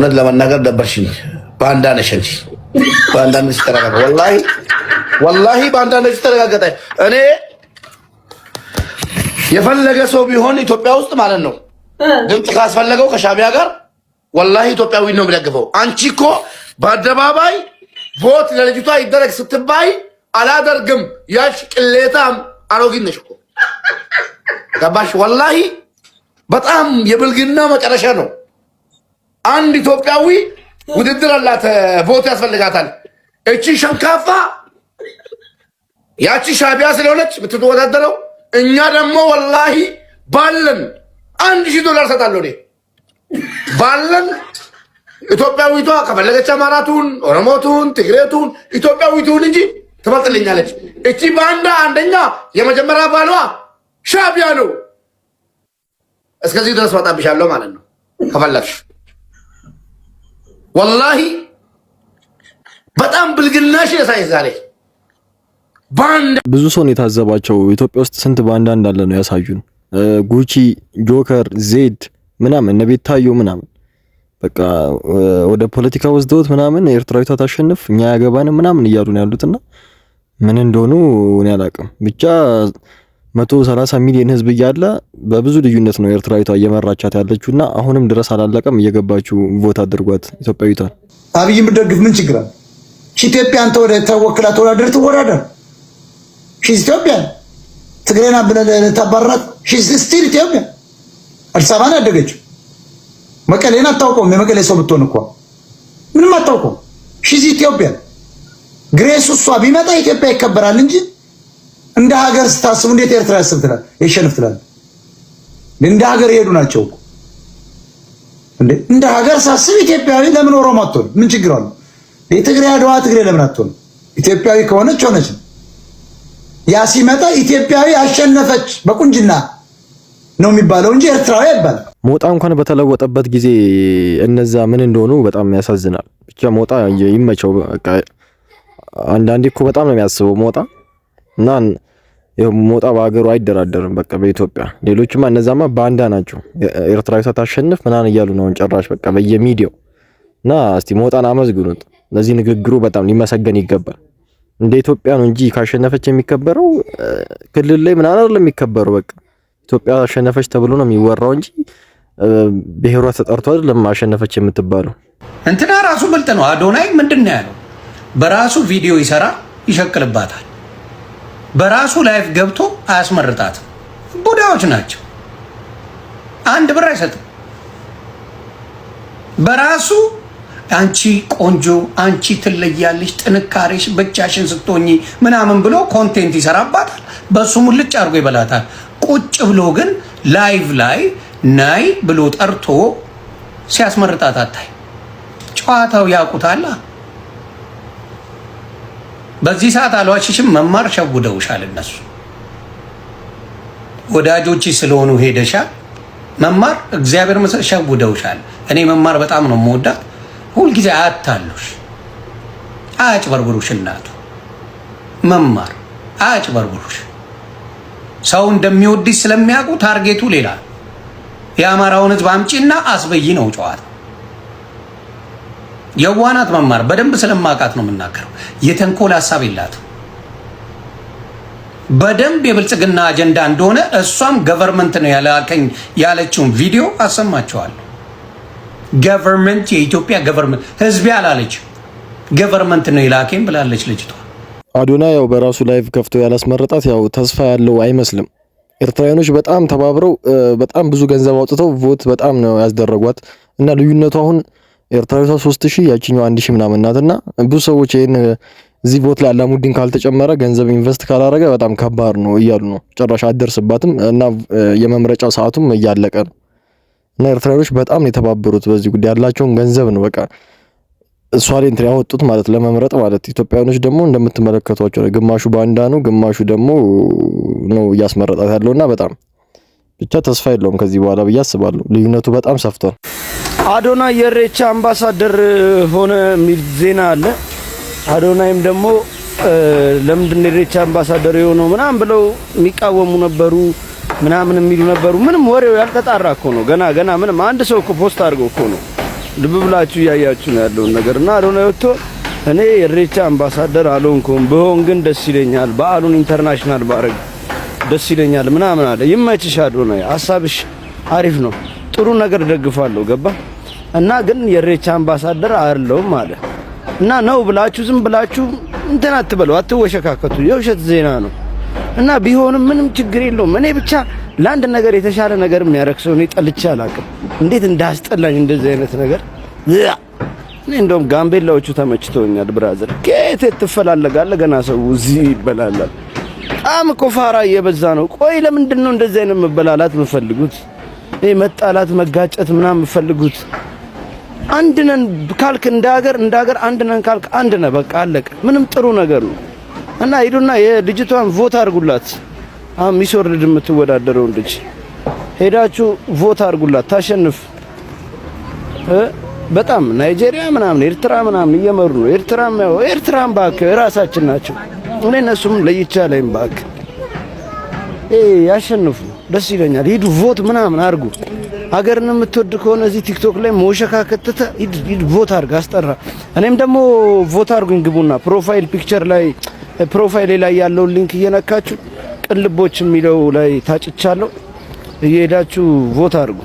እውነት ለመናገር ደበርሽኝ። ባንዳ ነሽ እንጂ ባንዳ ነሽ ተረጋጋ። ወላሂ ባንዳ ነሽ ተረጋጋ። እኔ የፈለገ ሰው ቢሆን ኢትዮጵያ ውስጥ ማለት ነው ድምፅ ካስፈለገው ከሻቢያ ጋር ወላሂ ኢትዮጵያዊ ነው የሚደግፈው። አንቺ እኮ በአደባባይ ቮት ለልጅቷ ይደረግ ስትባይ አላደርግም ያልሽ ቅሌታም አሮጊት ነሽ እኮ ገባሽ? ወላሂ በጣም የብልግና መጨረሻ ነው። አንድ ኢትዮጵያዊ ውድድር አላት፣ ቮት ያስፈልጋታል። እቺ ሸንካፋ ያቺ ሻቢያ ስለሆነች የምትወዳደረው፣ እኛ ደግሞ ወላሂ ባለን $1000 ሰጣለሁ እኔ ባለን ኢትዮጵያዊቷ ከፈለገች አማራቱን፣ ኦሮሞቱን፣ ትግሬቱን ኢትዮጵያዊቱን እንጂ ትበልጥልኛለች። እቺ ባንዳ አንደኛ የመጀመሪያ ባሏ ሻቢያ ነው። እስከዚህ ድረስ ወጣብሻለሁ ማለት ነው ከፈለግሽ። ወላሂ በጣም ብልግናሽ ያሳይ ዛሬ ባንዳ። ብዙ ሰው ነው የታዘባቸው ኢትዮጵያ ውስጥ ስንት ባንዳ እንዳለ ነው ያሳዩን። ጉቺ፣ ጆከር፣ ዜድ ምናምን ነቤታዮ ምናምን በቃ ወደ ፖለቲካ ወስደውት ምናምን ኤርትራዊቷ ታሸንፍ እኛ ያገባን ምናምን እያሉ ነው ያሉትና ምን እንደሆኑ እኔ አላውቅም። ብቻ 130 ሚሊዮን ህዝብ እያለ በብዙ ልዩነት ነው ኤርትራዊቷ እየመራቻት ያለችውና አሁንም ድረስ አላለቀም። እየገባችሁ ቮት አድርጓት ኢትዮጵያዊቷን። አብይም ደግፍ ምን ችግር አለ? ኢትዮጵያ አንተ ወደ ተወክላ ተወዳደር ኢትዮጵያ ትግሬና ብለህ ተባራት ስቲል ኢትዮጵያ አዲስ አበባ ያደገችው መቀሌን አታውቀውም። የመቀሌ ሰው ብትሆን እኮ ምንም አታውቀውም። ኢትዮጵያ ግሬስ እሷ ቢመጣ ኢትዮጵያ ይከበራል እንጂ እንደ ሀገር ስታስቡ እንዴት ኤርትራ ያስብ ትላል ይሸንፍ ትላል። እንደ ሀገር ይሄዱ ናቸው እኮ እንደ ሀገር ሳስብ ኢትዮጵያዊ ለምን ኦሮሞ አትሆን? ምን ችግር አለው? የትግሬ አድዋ ትግሬ ለምን አትሆን? ኢትዮጵያዊ ከሆነች ሆነች። ያ ሲመጣ ኢትዮጵያዊ አሸነፈች በቁንጅና ነው የሚባለው እንጂ ኤርትራዊ አይባልም። ሞጣ እንኳን በተለወጠበት ጊዜ እነዛ ምን እንደሆኑ በጣም ያሳዝናል። ብቻ ሞጣ ይመቸው። በቃ አንዳንዴ እኮ በጣም ነው የሚያስበው ሞጣ እና ሞጣ በሀገሩ አይደራደርም። በቃ በኢትዮጵያ ሌሎችማ እነዛማ ባንዳ ናቸው። ኤርትራዊቷ ታሸንፍ ምናምን እያሉ ነው ጨራሽ በቃ በየሚዲያው እና እስቲ ሞጣን አመስግኑት። ለዚህ ንግግሩ በጣም ሊመሰገን ይገባል። እንደ ኢትዮጵያ ነው እንጂ ካሸነፈች የሚከበረው ክልል ላይ ምናምን አይደለም የሚከበረው። በቃ ኢትዮጵያ አሸነፈች ተብሎ ነው የሚወራው እንጂ ብሔሯ ተጠርቶ አይደለም አሸነፈች የምትባለው። እንትና ራሱ ብልጥ ነው። አዶናይ ምንድን ነው ያለው? በራሱ ቪዲዮ ይሰራል፣ ይሸቅልባታል። በራሱ ላይፍ ገብቶ አያስመርጣትም። ቡዳዎች ናቸው። አንድ ብር አይሰጥም። በራሱ አንቺ ቆንጆ፣ አንቺ ትለያለሽ፣ ጥንካሬሽ ብቻሽን ስትሆኚ ምናምን ብሎ ኮንቴንት ይሰራባታል። በሱ ሙልጭ አድርጎ ይበላታል። ቁጭ ብሎ ግን ላይቭ ላይ ናይ ብሎ ጠርቶ ሲያስመርጣት አታይ። ጨዋታው ያውቁታል። በዚህ ሰዓት አልዋሽሽም፣ መማር ሸውደውሻል። እነሱ ወዳጆች ስለሆኑ ሄደሻል መማር። እግዚአብሔር መሰል ሸውደውሻል። እኔ መማር በጣም ነው የምወዳት። ሁልጊዜ አያታሉሽ፣ አያጭበርብሩሽ። እናቱ መማር አያጭበርብሩሽ። ሰው እንደሚወድሽ ስለሚያውቁ ታርጌቱ ሌላ። የአማራውን ሕዝብ አምጪና አስበይ ነው ጨዋታ። የዋናት መማር በደንብ ስለማውቃት ነው የምናገረው። የተንኮል ሀሳብ የላትም። በደንብ የብልጽግና አጀንዳ እንደሆነ እሷም ገቨርንመንት ነው ያላከኝ ያለችውን ቪዲዮ አሰማቸዋለሁ። ገቨርንመንት፣ የኢትዮጵያ ገቨርንመንት፣ ህዝብ ያላለች ገቨርንመንት ነው የላከኝ ብላለች ልጅቷ። አዶናይ ያው በራሱ ላይቭ ከፍቶ ያላስመረጣት ያው ተስፋ ያለው አይመስልም። ኤርትራውያኖች በጣም ተባብረው በጣም ብዙ ገንዘብ አውጥተው ቮት በጣም ነው ያስደረጓት እና ልዩነቱ አሁን ኤርትራዊቷ 3000 ያቺኛው 1000 ምናምን ናትና ብዙ ሰዎች ይሄን እዚህ ቮት ላይ አላሙዲን ካልተጨመረ ገንዘብ ኢንቨስት ካላረገ በጣም ከባድ ነው እያሉ ነው። ጭራሽ አደርስባትም እና የመምረጫው ሰዓቱም እያለቀ ነው እና ኤርትራውያኖች በጣም ነው የተባበሩት በዚህ ጉዳይ። ያላቸውን ገንዘብ ነው በቃ እሷ ላይ እንትን ያወጡት ማለት ለመምረጥ ማለት። ኢትዮጵያውያኖች ደግሞ እንደምትመለከቷቸው ግማሹ ባንዳ ነው፣ ግማሹ ደግሞ ነው እያስመረጣት ያለውና በጣም ብቻ ተስፋ የለውም ከዚህ በኋላ ብዬ አስባለሁ። ልዩነቱ በጣም ሰፍቷል። አዶናይ የኢሬቻ አምባሳደር ሆነ የሚል ዜና አለ። አዶናይም ደግሞ ለምንድን ነው ኢሬቻ አምባሳደር የሆነው ምናምን ብለው የሚቃወሙ ነበሩ፣ ምናምን የሚሉ ነበሩ። ምንም ወሬው ያልተጣራ እኮ ነው። ገና ምንም አንድ ሰው እኮ ፖስት አድርጎ እኮ ነው ልብ ብላችሁ እያያችሁ ነው ያለውን ነገርና አዶናይ ወጥቶ እኔ የኢሬቻ አምባሳደር አልሆንኩም ብሆን ግን ደስ ይለኛል፣ በዓሉን ኢንተርናሽናል ባረግ ደስ ይለኛል ምናምን አለ። ይመችሽ አዶናይ፣ ሐሳብሽ አሪፍ ነው፣ ጥሩ ነገር ደግፋለሁ ገባ እና ግን የኢሬቻ አምባሳደር አይደለሁም አለ እና ነው ብላችሁ ዝም ብላችሁ እንትን አትበሉ፣ አትወሸካከቱ። የውሸት ዜና ነው እና ቢሆንም ምንም ችግር የለውም። እኔ ብቻ ለአንድ ነገር የተሻለ ነገር የሚያረክሰው እኔ ጠልቼ አላውቅም። እንዴት እንዳስጠላኝ እንደዚህ አይነት ነገር። እኔ እንደውም ጋምቤላዎቹ ተመችተውኛል። ብራዘር ከየት ትፈላለጋለህ? ገና ሰው እዚህ ይበላላል። በጣም እኮ ፋራ እየበዛ ነው። ቆይ ለምንድን ነው እንደዚህ አይነት መበላላት የምፈልጉት? ይሄ መጣላት መጋጨት ምናምን የምፈልጉት? አንድ ነን ካልክ እንደ ሀገር አንድ ነን ካልክ አንድ ነህ። በቃ አለቀ። ምንም ጥሩ ነገር ነው እና ሂዱና የልጅቷን ቮት አድርጉላት። አሁን ሚስ ወርልድ የምትወዳደረው ልጅ ሄዳችሁ ቮት አድርጉላት፣ ታሸንፍ። በጣም ናይጄሪያ ምናምን ኤርትራ ምናምን እየመሩ ነው። ኤርትራን ባክ ራሳችን ናቸው። እኔ እነሱም ለይቻ ላይም ባክ ያሸንፉ፣ ደስ ይለኛል። ሂዱ ቮት ምናምን አድርጉ። ሀገርን የምትወድ ከሆነ እዚህ ቲክቶክ ላይ መወሸካከተተ ሂድ ቮት አድርግ፣ አስጠራ። እኔም ደግሞ ቮት አድርጉኝ። ግቡና ፕሮፋይል ፒክቸር ላይ ፕሮፋይል ላይ ያለውን ሊንክ እየነካችሁ ቅልቦች የሚለው ላይ ታጭቻለሁ። እየሄዳችሁ ቮት አድርጉ።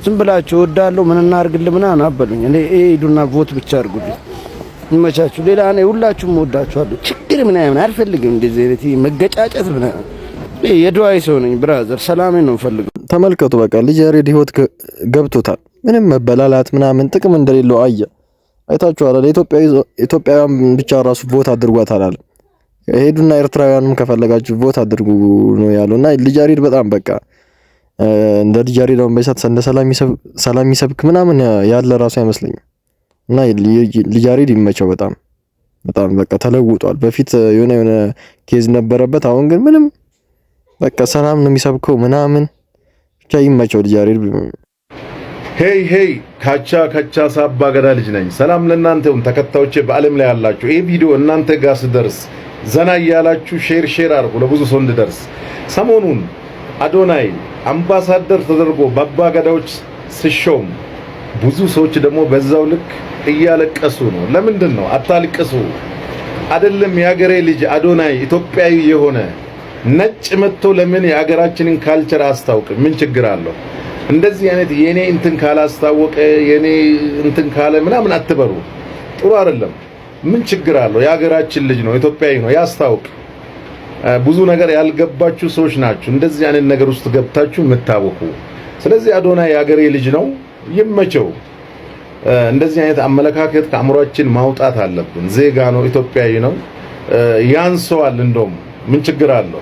ዝም ብላችሁ እወዳለሁ ምን እናርግልህ ምናምን አበሉኝ። እኔ ሂዱና ቮት ብቻ አድርጉልኝ። ይመቻችሁ። ሌላ እኔ ሁላችሁም እወዳችኋለሁ። ችግር ምናምን አልፈልግም። እንደዚህ አይነት መገጫጨት ምናምን የዱአይ ሰው ነኝ ብራዘር። ሰላሜን ነው የምፈልገው። ተመልከቱ በቃ ልጅ ያሬድ ህይወት ገብቶታል። ምንም መበላላት ምናምን ጥቅም እንደሌለው አየ። አይታችኋል። ኢትዮጵያውያን ብቻ ራሱ ቮት አድርጓታል አለ። ሄዱና ኤርትራውያንም ከፈለጋችሁ ቮት አድርጉ ነው ያሉና ልጅ ያሬድ በጣም በቃ እንደ ልጅ ያሬድ ነው በሳት እንደ ሰላም ይሰብክ ምናምን ያለ ራሱ አይመስለኝም። እና ልጅ ያሬድ ይመቸው በጣም በቃ ተለውጧል። በፊት የሆነ ኬዝ ነበረበት። አሁን ግን ምንም በቃ ሰላም ነው የሚሰብከው ምናምን ብቻ ይመቸው ልጅ ያሬድ። ሄይ ካቻ ሳባ ገዳ ልጅ ነኝ። ሰላም ለእናንተም ተከታዮቼ በአለም ላይ ያላችሁ። ይሄ ቪዲዮ እናንተ ጋር ሲደርስ ዘና እያላችሁ ሼር አድርጉ ለብዙ ሰው እንዲደርስ። ሰሞኑን አዶናይ አምባሳደር ተደርጎ በአባ ገዳዎች ሲሾም ብዙ ሰዎች ደግሞ በዛው ልክ እያለቀሱ ነው። ለምንድን ነው? አታልቅሱ። አይደለም የሀገሬ ልጅ አዶናይ ኢትዮጵያዊ የሆነ ነጭ መጥቶ ለምን የሀገራችንን ካልቸር አስታውቅ? ምን ችግር አለው? እንደዚህ አይነት የኔ እንትን ካላስታወቀ የኔ እንትን ካለ ምናምን አትበሩ። ጥሩ አይደለም። ምን ችግር አለው? የሀገራችን ልጅ ነው፣ ኢትዮጵያዊ ነው፣ ያስታውቅ። ብዙ ነገር ያልገባችሁ ሰዎች ናችሁ እንደዚህ አይነት ነገር ውስጥ ገብታችሁ የምታወቁ። ስለዚህ አዶናይ የሀገሬ ልጅ ነው፣ ይመቸው። እንደዚህ አይነት አመለካከት ከአእምሯችን ማውጣት አለብን። ዜጋ ነው፣ ኢትዮጵያዊ ነው፣ ያንሰዋል። እንደውም ምን ችግር አለው?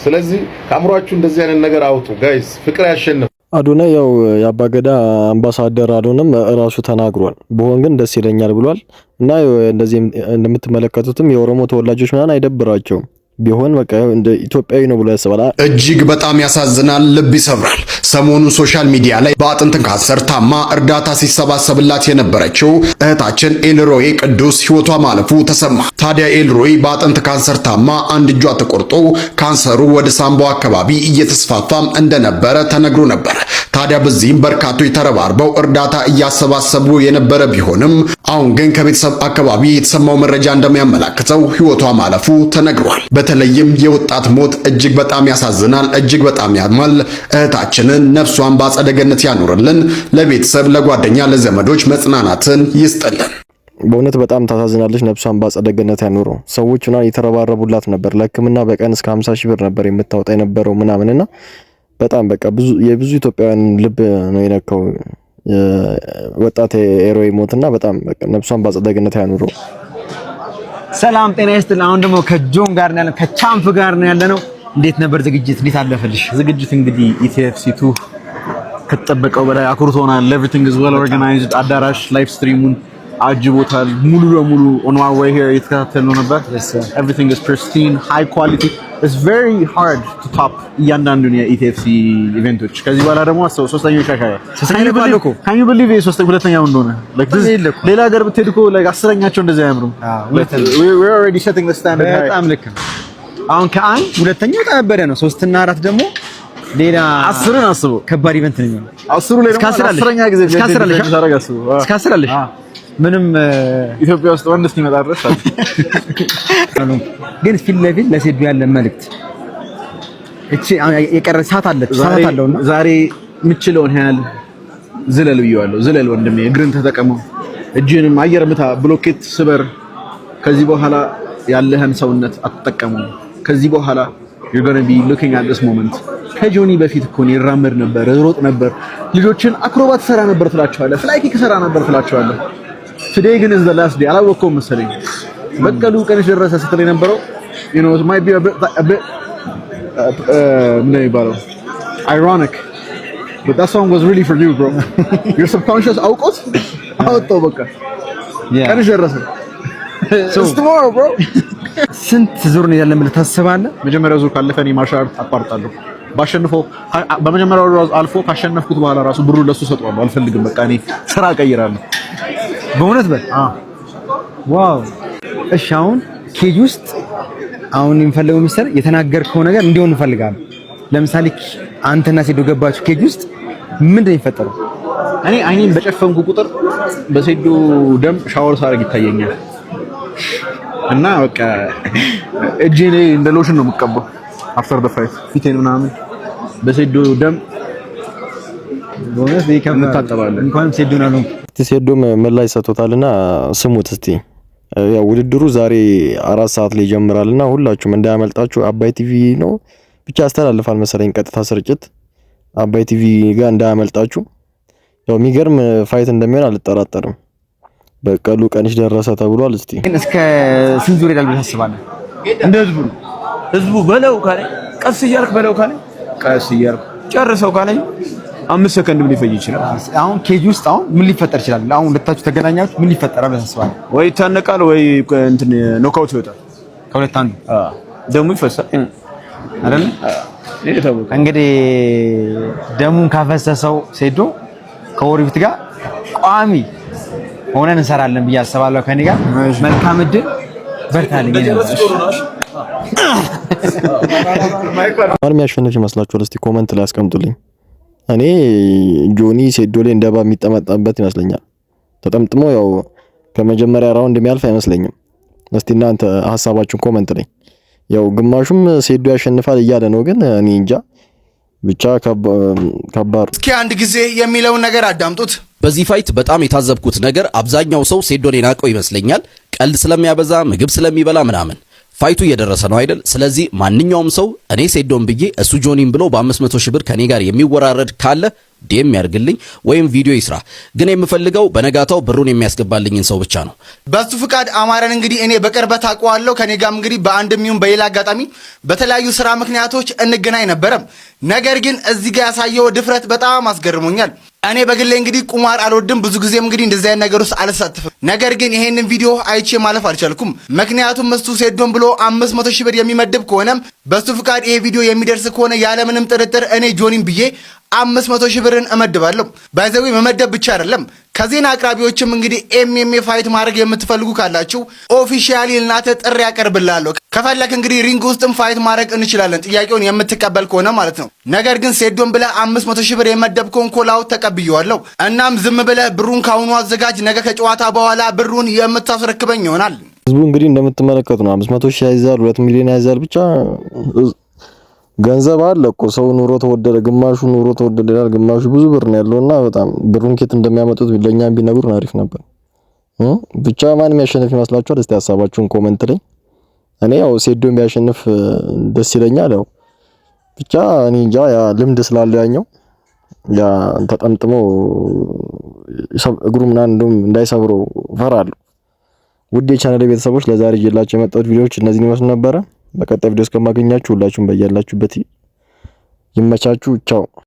ስለዚህ ከአእምሯችሁ እንደዚህ አይነት ነገር አውጡ ጋይስ። ፍቅር ያሸንፍ። አዶናይ ያው የአባገዳ አምባሳደር አልሆነም ራሱ ተናግሯል። በሆን ግን ደስ ይለኛል ብሏል። እና እንደዚህ እንደምትመለከቱትም የኦሮሞ ተወላጆች ምናምን አይደብራቸውም። ቢሆን በቃ እንደ ኢትዮጵያዊ ነው ብሎ ያስባል። እጅግ በጣም ያሳዝናል፣ ልብ ይሰብራል። ሰሞኑን ሶሻል ሚዲያ ላይ በአጥንት ካንሰር ታማ እርዳታ ሲሰባሰብላት የነበረችው እህታችን ኤልሮይ ቅዱስ ህይወቷ ማለፉ ተሰማ። ታዲያ ኤልሮይ በአጥንት ካንሰር ታማ አንድ እጇ ተቆርጦ ካንሰሩ ወደ ሳምባው አካባቢ እየተስፋፋም እንደነበረ ተነግሮ ነበር። ታዲያ በዚህም በርካቶች ተረባርበው እርዳታ እያሰባሰቡ የነበረ ቢሆንም አሁን ግን ከቤተሰብ አካባቢ የተሰማው መረጃ እንደሚያመላክተው ህይወቷ ማለፉ ተነግሯል። በተለይም የወጣት ሞት እጅግ በጣም ያሳዝናል፣ እጅግ በጣም ያማል። እህታችንን ነፍሷን በአጸደ ገነት ያኑርልን። ለቤተሰብ፣ ለጓደኛ፣ ለዘመዶች መጽናናትን ይስጥልን። በእውነት በጣም ታሳዝናለች። ነፍሷን በአጸደ ገነት ያኑረው። ሰዎችና የተረባረቡላት ነበር። ለሕክምና በቀን እስከ 50 ሺህ ብር ነበር የምታወጣ የነበረው ምናምንና በጣም በቃ የብዙ ኢትዮጵያውያን ልብ ነው የነካው ወጣት ኤሮይ ሞትና በጣም በቃ ነፍሷን በአጸደ ገነት ያኑረው። ሰላም ጤና ይስጥልን። አሁን ደግሞ ከጆን ጋር ነው ያለነው፣ ከቻምፕ ጋር ነው ያለነው። እንዴት ነበር ዝግጅት? እንዴት አለፈልሽ? ዝግጅት እንግዲህ ኢቲኤፍሲ2 ከተጠበቀው በላይ አኩርቶናል። ኤቭሪቲንግ ኢዝ ዌል ኦርጋናይዝድ። አዳራሽ ላይቭ ስትሪሙን አጅቦታል። ሙሉ ለሙሉ ኦን ማይ ዌይ ሄር እየተከታተልነው ነበር። ኤቭሪቲንግ ኢዝ ፕሪስቲን ሃይ ኳሊቲ። ኢትስ ቬሪ ሃርድ ቱ ቶፕ እያንዳንዱን የኢቲኤፍሲ ኢቨንቶች። ከዚህ በኋላ ደግሞ አስተው ሶስተኛው ይሻሻላል። ካን ዩ ቢሊቭ ሁለተኛው እንደሆነ ሌላ ሀገር ብትሄድ እኮ አስረኛቸው እንደዚህ አያምሩም። we're already setting the standard. በጣም ልክ ነው። አሁን ከአንድ ሁለተኛው ተበደ ነው። 3 እና 4 ደግሞ ሌላ 10ን አስቡ። ከባድ ኢቨንት ነው። 10 ላይ ደግሞ 10ኛ ጊዜ እስከ 10 አለሽ። ምንም ኢትዮጵያ ውስጥ ወንድ እስኪመጣ ድረስ ግን ፊት ለፊት ለሴዱ ያለ መልእክት እቺ የቀረ ሰዓት አለውና ዛሬ የምችለውን ያህል ዝለል ብየዋለሁ። ዝለል ወንድሜ፣ እግርን ተጠቀመው፣ እጅንም አየር ምታ፣ ብሎኬት ስበር። ከዚህ በኋላ ያለህን ሰውነት አትጠቀመው። ከዚህ በኋላ you're going to be looking at this moment። ከጆኒ በፊት እኮ ነው ይራመድ ነበር፣ ሮጥ ነበር፣ ልጆችን አክሮባት ሰራ ነበር ትላቸዋለህ፣ ፍላይ ኪክ ሰራ ነበር ትላቸዋለህ። today ግን is the last day። አላወቀውም መሰለኝ በቀሉ ቀንሽ ደረሰ ስትል የነበረው you know it might be a bit ምን ይባላል ironic, but that song was really for you bro. Your subconscious አውቆት አወጣው በቃ ቀንሽ ደረሰ. It's tomorrow bro. ስንት ዙር ነው ያለን ብለህ ታስባለህ? መጀመሪያው ዙር ካለፈ እኔ ማርሻል አርት አቋርጣለሁ። ባሸንፈው በመጀመሪያው ዙር አልፎ ካሸነፍኩት በኋላ ራሱ ብሩ ለሱ ሰጠዋለሁ። አልፈልግም በቃ እኔ ስራ እቀይራለሁ። በእውነት በል ዋው። እሺ አሁን ኬጅ ውስጥ አሁን የሚፈልገው ሚስተር የተናገርከው ነገር እንዲሆን እንፈልጋለን። ለምሳሌ አንተና ሴዶ ገባችሁ ኬጅ ውስጥ ምንድን ነው የሚፈጠረው? እኔ አይኔን በጨፈንኩ ቁጥር በሴዶ ደም ሻወር ሳረግ ይታየኛል እና በቃ እጄ ላይ እንደ ሎሽን ነው የምቀባው። አፍተር ዘ ፋይት ፊቴን ምናምን በሴዶ ደም በእውነት እንታጠባለን። እንኳን ሴዶና ነው ሴዶም መላይ ሰጥቶታልና ስሙት እስቲ። ያው ውድድሩ ዛሬ 4 ሰዓት ላይ ይጀምራልና ሁላችሁም እንዳያመልጣችሁ። አባይ ቲቪ ነው ብቻ ያስተላልፋል መሰለኝ ቀጥታ ስርጭት አባይ ቲቪ ጋር እንዳያመልጣችሁ። ያው የሚገርም ፋይት እንደሚሆን አልጠራጠርም። በቀሉ ቀንሽ ደረሰ ተብሏል። እስቲ እስከ ስንት ዙር ይላል ብለህ ታስባለህ? እንደ ህዝቡ በለው ካለ ቀስ እያልክ በለው ካለ ቀስ እያልክ ጨርሰው ካለ 5 ሰከንድ ምን ሊፈጅ ይችላል? አሁን ኬጅ ውስጥ አሁን ምን ሊፈጠር ይችላል? አሁን ሁለታችሁ ተገናኛችሁ ምን ሊፈጠር ብለህ ታስባለህ? ወይ ይታነቃል ወይ እንትን ኖካውት ይወጣል። ከሁለት አንዱ ደሙ ይፈሳል አይደል? እንግዲህ ደሙን ካፈሰሰው ሴዶ ከወሪብት ጋር ቋሚ ሆነን እንሰራለን ብዬ አስባለሁ። ከኔ ጋር መልካም እድል በርታልኝ። ማን የሚያሸንፍ ይመስላችኋል? እስቲ ኮመንት ላይ አስቀምጡልኝ። እኔ ጆኒ ሴዶ ላይ እንደባ የሚጠመጣበት ይመስለኛል። ተጠምጥሞ ያው ከመጀመሪያ ራውንድ የሚያልፍ አይመስለኝም። እስቲ እናንተ ሐሳባችሁን ኮመንት ላይ። ያው ግማሹም ሴዶ ያሸንፋል እያለ ነው፣ ግን እኔ እንጃ ብቻ ከባድ። እስኪ አንድ ጊዜ የሚለውን ነገር አዳምጡት። በዚህ ፋይት በጣም የታዘብኩት ነገር አብዛኛው ሰው ሴዶን የናቀው ይመስለኛል። ቀልድ ስለሚያበዛ ምግብ ስለሚበላ ምናምን። ፋይቱ እየደረሰ ነው አይደል? ስለዚህ ማንኛውም ሰው እኔ ሴዶን ብዬ እሱ ጆኒን ብሎ በ500 ሺህ ብር ከኔ ጋር የሚወራረድ ካለ ዲኤም ያርግልኝ ወይም ቪዲዮ ይስራ። ግን የምፈልገው በነጋታው ብሩን የሚያስገባልኝን ሰው ብቻ ነው። በሱ ፍቃድ አማረን እንግዲህ እኔ በቅርበት አውቀዋለሁ። ከኔ ጋርም እንግዲህ በአንድም ይሁን በሌላ አጋጣሚ በተለያዩ ስራ ምክንያቶች እንገናኝ ነበረም። ነገር ግን እዚህ ጋር ያሳየው ድፍረት በጣም አስገርሞኛል። እኔ በግሌ እንግዲህ ቁማር አልወድም፣ ብዙ ጊዜም እንግዲህ እንደዚህ አይነት ነገር ውስጥ አልሳተፍም። ነገር ግን ይሄንን ቪዲዮ አይቼ ማለፍ አልቻልኩም። ምክንያቱም እሱ ሴዶን ብሎ 500 ሺህ ብር የሚመድብ ከሆነም በሱ ፍቃድ ይሄ ቪዲዮ የሚደርስ ከሆነ ያለምንም ጥርጥር እኔ ጆኒን ብዬ 500 ሺህ ብርን እመድባለሁ። ባይዘዊ መመደብ ብቻ አይደለም፣ ከዜና አቅራቢዎችም እንግዲህ ኤምኤምኤ ፋይት ማድረግ የምትፈልጉ ካላችሁ ኦፊሻሊ ልናተ ጥሪ ያቀርብላለሁ። ከፈለክ እንግዲህ ሪንግ ውስጥም ፋይት ማድረግ እንችላለን፣ ጥያቄውን የምትቀበል ከሆነ ማለት ነው። ነገር ግን ሴዶን ብለህ 500 ሺህ ብር የመደብከውን ኮላው ተቀብየዋለሁ። እናም ዝም ብለህ ብሩን ካሁኑ አዘጋጅ፣ ነገ ከጨዋታ በኋላ ብሩን የምታስረክበኝ ይሆናል። ህዝቡ እንግዲህ እንደምትመለከቱ ነው 500 ሺህ ያይዛል፣ 2 ሚሊዮን ያይዛል። ብቻ ገንዘብ አለ እኮ ሰው ኑሮ ተወደደ፣ ግማሹ ኑሮ ተወደደ ይላል፣ ግማሹ ብዙ ብር ነው ያለውና በጣም ብሩን ኬት እንደሚያመጡት ለኛም ቢነግሩን አሪፍ ነበር። ብቻ ማንም ያሸንፍ ይመስላችኋል? እስቲ ሐሳባችሁን ኮሜንት ላይ። እኔ ያው ሴዶም ቢያሸንፍ ደስ ይለኛል። ያው ብቻ እኔ እንጃ ያ ልምድ ስላለው ያኛው ያ ተጠምጥሞ እግሩ ምናምን እንደውም እንዳይሰብረው ፈራለሁ። ውድ የቻናሌ ቤተሰቦች ለዛሬ ይዤላችሁ የመጣሁት ቪዲዮዎች እነዚህን ይመስሉ ነበረ። በቀጣይ ቪዲዮ እስከማገኛችሁ ሁላችሁም በያላችሁበት ይመቻችሁ። ቻው።